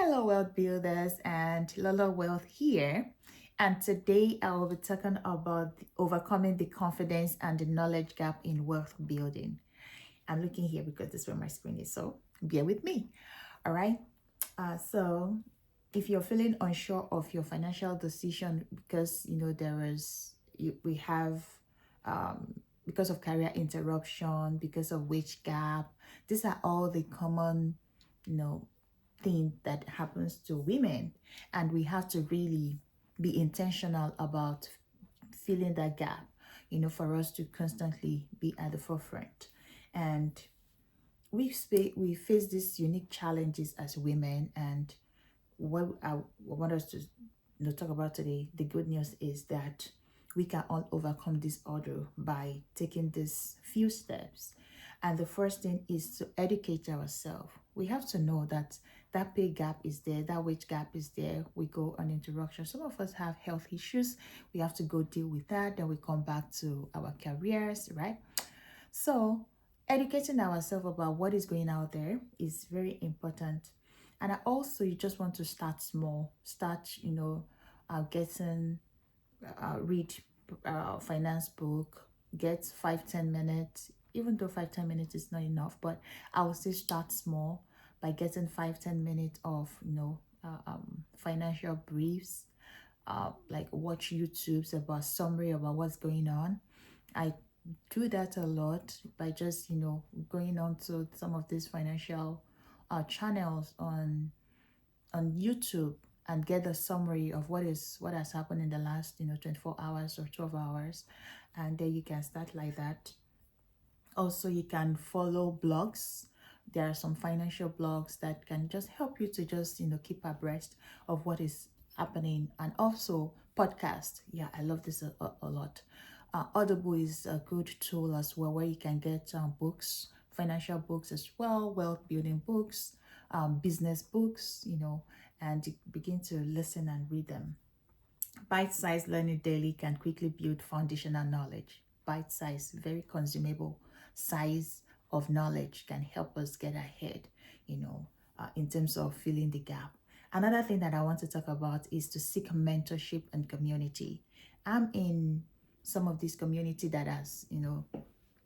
Hello, wealth builders, and Lola Wealth here. And today I will be talking about overcoming the confidence and the knowledge gap in wealth building. I'm looking here because this is where my screen is, so bear with me. All right. So, if you're feeling unsure of your financial decision because we have because of career interruption, because of wage gap, these are all the common you know thing that happens to women, and we have to really be intentional about filling that gap, for us to constantly be at the forefront. And we face these unique challenges as women, and what I want us to talk about today, the good news is that we can all overcome this order by taking these few steps. And the first thing is to educate ourselves. We have to know that that pay gap is there, that wage gap is there. We go on interruption. Some of us have health issues. We have to go deal with that. Then we come back to our careers, right? So, educating ourselves about what is going out there is very important. And you just want to start small. Start, getting, read finance book, get 5-10 minutes, even though 5-10 minutes is not enough, but I would say start small by getting 5-10 minutes of, financial briefs, like watch YouTubes about summary about what's going on. I do that a lot by just going on to some of these financial channels on YouTube and get a summary of what has happened in the last 24 hours or 12 hours, and then you can start like that. Also, you can follow blogs. There are some financial blogs that can just help you to just keep abreast of what is happening. And also podcast. Yeah, I love this a lot. Audible is a good tool as well, where you can get books, financial books as well, wealth building books, business books, and you begin to listen and read them. Bite-sized learning daily can quickly build foundational knowledge. Bite-sized, very consumable size of knowledge can help us get ahead, in terms of filling the gap. Another thing that I want to talk about is to seek mentorship and community. I'm in some of this community that has,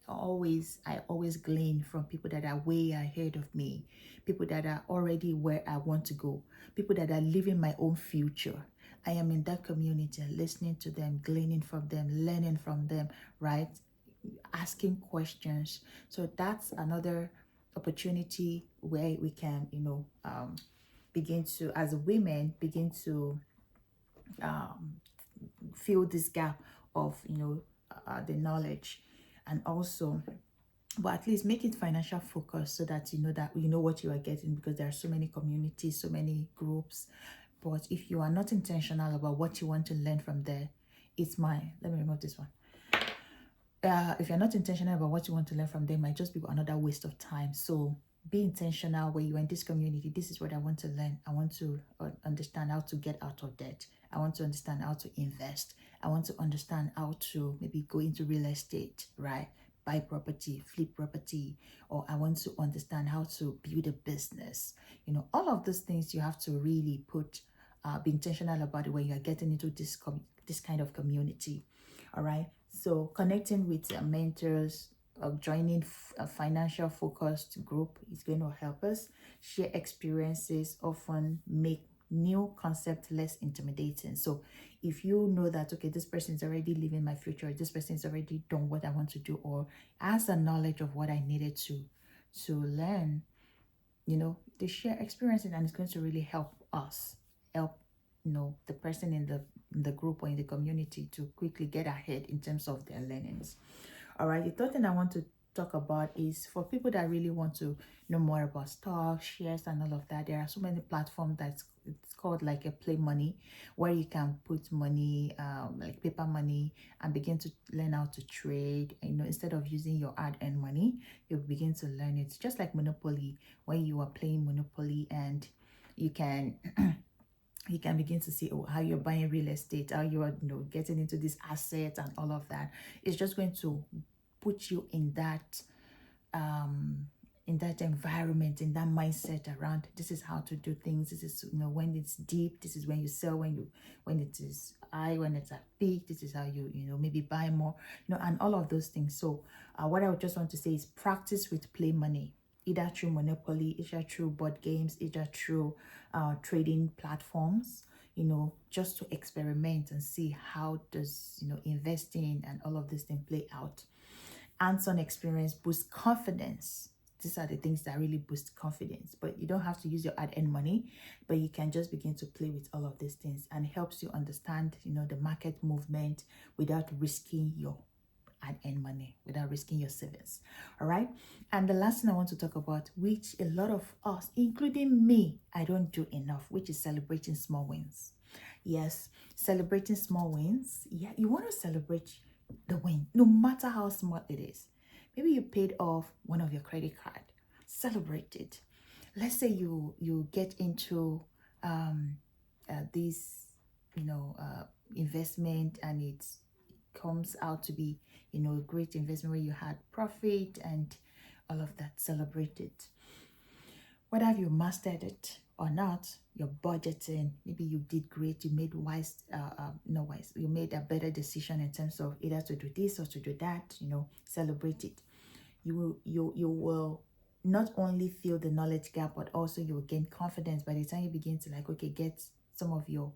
I always glean from people that are way ahead of me, people that are already where I want to go, people that are living my own future. I am in that community, listening to them, gleaning from them, learning from them, right? Asking questions. So that's another opportunity where we can, begin to, as women, begin to um, fill this gap of, the knowledge. And also, but at least make it financial focus, so that you know what you are getting, because there are so many communities, so many groups. But if you are not intentional about what you want to learn from there, it's mine. Let me remove this one. If you're not intentional about what you want to learn from them, it might just be another waste of time. So be intentional. When you're in this community, this is what I want to learn. I want to understand how to get out of debt. I want to understand how to invest. I want to understand how to maybe go into real estate, right? Buy property, flip property, or I want to understand how to build a business. All of those things you have to really be intentional about it when you are getting into this kind of community. All right. So connecting with mentors, joining a financial focused group is going to help us. Share experiences often make new concept less intimidating. So if you know that, okay, this person is already living my future, this person is already done what I want to do, or has the knowledge of what I needed to learn, they share experiences, and it's going to really help us, help the person in the group or in the community to quickly get ahead in terms of their learnings. All right, the third thing I want to talk about is for people that really want to know more about stocks, shares, and all of that. There are so many platforms it's called like a play money, where you can put money, like paper money, and begin to learn how to trade. Instead of using your hard-earned money, you begin to learn it. Just like Monopoly, when you are playing Monopoly, and you can you can begin to see how you're buying real estate, how you are getting into this asset and all of that. It's just going to put you in that in that environment, in that mindset around this is how to do things. This is, when it's deep, this is when you sell, when it is high, when it's at peak, this is how you maybe buy more, and all of those things. So what I would just want to say is practice with play money, either through Monopoly, either through board games, either through trading platforms, just to experiment and see how does, investing and all of this thing play out. Hands-on experience boosts confidence. These are the things that really boost confidence, but you don't have to use your hard-earned money, but you can just begin to play with all of these things, and it helps you understand, the market movement without risking your hard-earned money, without risking your savings. All right. And the last thing I want to talk about, which a lot of us, including me, I don't do enough, which is celebrating small wins. Yes, celebrating small wins. Yeah, you want to celebrate the win, no matter how small it is. Maybe you paid off one of your credit card. Celebrate it. Let's say you get into this, investment, and it comes out to be, a great investment where you had profit and all of that. Celebrate it. Whether you mastered it or not, your budgeting, maybe you did great, you made you made a better decision in terms of either to do this or to do that, celebrate it. You will not only feel the knowledge gap, but also you will gain confidence by the time you begin to get some of your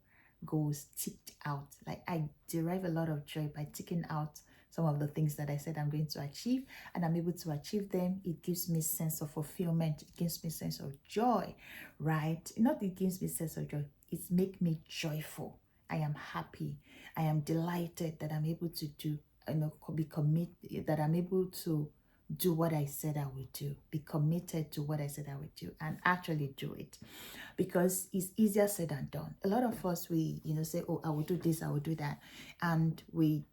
goals ticked out. Like, I derive a lot of joy by ticking out some of the things that I said I'm going to achieve, and I'm able to achieve them. It gives me a sense of fulfillment. It gives me a sense of joy, right? Not it gives me a sense of joy. It makes me joyful. I am happy. I am delighted that I'm able to do, be committed, that I'm able to do what I said I would do, be committed to what I said I would do, and actually do it, because it's easier said than done. A lot of us, we say, oh, I will do this, I will do that, and we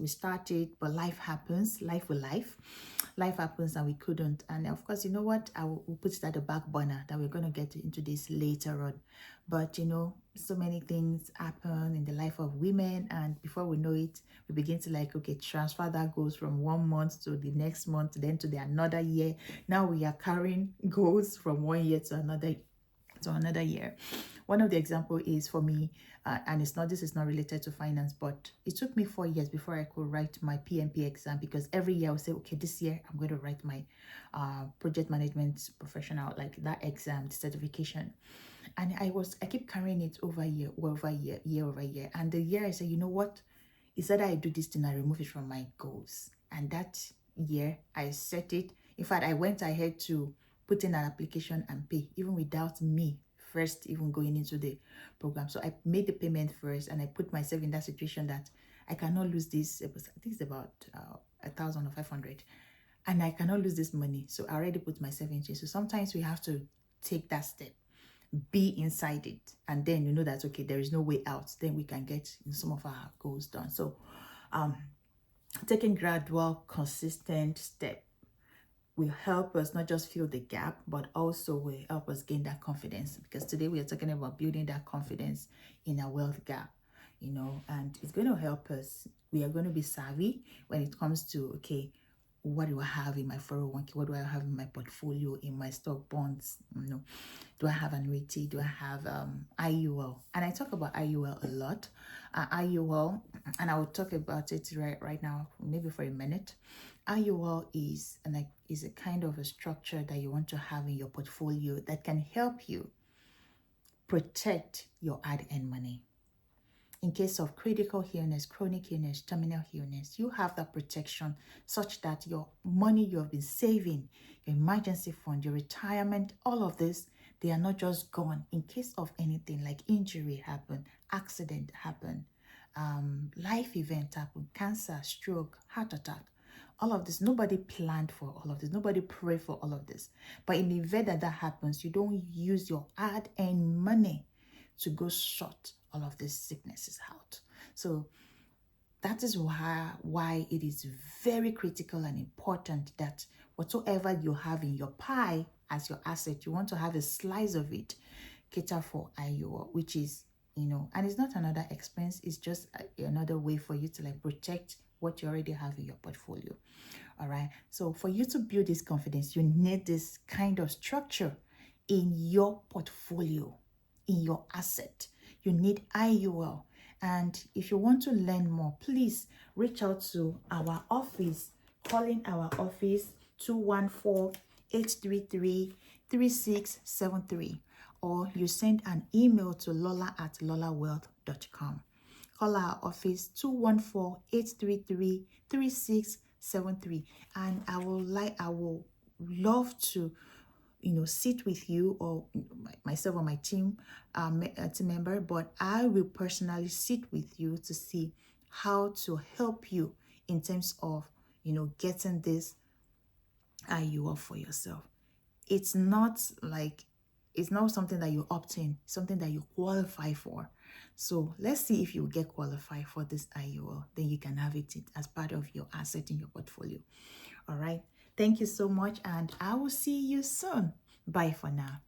start it, but life happens. Life happens, and we couldn't. And of course, you know what, we'll put it at the back burner, that we're going to get into this later on. But so many things happen in the life of women, and before we know it, we begin to transfer that goals from 1 month to the next month, then to the another year. Now we are carrying goals from 1 year to another year. One of the example is for me, and this is not related to finance, but it took me 4 years before I could write my PMP exam, because every year I would say, okay, this year I'm going to write my project management professional, like that exam, the certification. And I keep carrying it over year over year. And the year I say, you know what? Instead I do this thing, I remove it from my goals. And that year I set it. In fact, I went ahead to put in an application and pay, even without me first even going into the program. So I made the payment first, and I put myself in that situation that I cannot lose this. I think it's about 1,000 or 500, and I cannot lose this money. So I already put myself into it. So sometimes we have to take that step, be inside it, and then you know that okay, there is no way out. Then we can get some of our goals done. So taking gradual, consistent step will help us not just fill the gap, but also will help us gain that confidence, because today we are talking about building that confidence in a wealth gap, and it's going to help us. We are going to be savvy when it comes to, okay, what do I have in my 401k? What do I have in my portfolio, in my stock bonds? Do I have annuity? Do I have IUL? And I talk about IUL a lot. IUL, and I will talk about it right now, maybe for a minute. IUL is a kind of a structure that you want to have in your portfolio that can help you protect your hard-earned money. In case of critical illness, chronic illness, terminal illness, you have that protection such that your money you have been saving, your emergency fund, your retirement, all of this, they are not just gone. In case of anything like injury happen, accident happen, life event happen, cancer, stroke, heart attack, all of this, nobody planned for all of this. Nobody prayed for all of this. But in the event that happens, you don't use your hard-earned money to go sort all of these sicknesses out. So that is why it is very critical and important that whatsoever you have in your pie as your asset, you want to have a slice of it, cater for IUL, which is, and it's not another expense. It's just another way for you to protect what you already have in your portfolio. All right. So for you to build this confidence, you need this kind of structure in your portfolio, in your asset. You need IUL. And if you want to learn more, please reach out to our office, calling our office 214-833-3673, or you send an email to lola@lolawealth.com. Call our office 214-833-3673, and I will love to sit with you, or myself or my team team member, but I will personally sit with you to see how to help you in terms of getting this IUL for yourself. It's not something that you opt in, something that you qualify for. So let's see if you get qualified for this IUL. Then you can have it as part of your asset in your portfolio. All right. Thank you so much, and I will see you soon. Bye for now.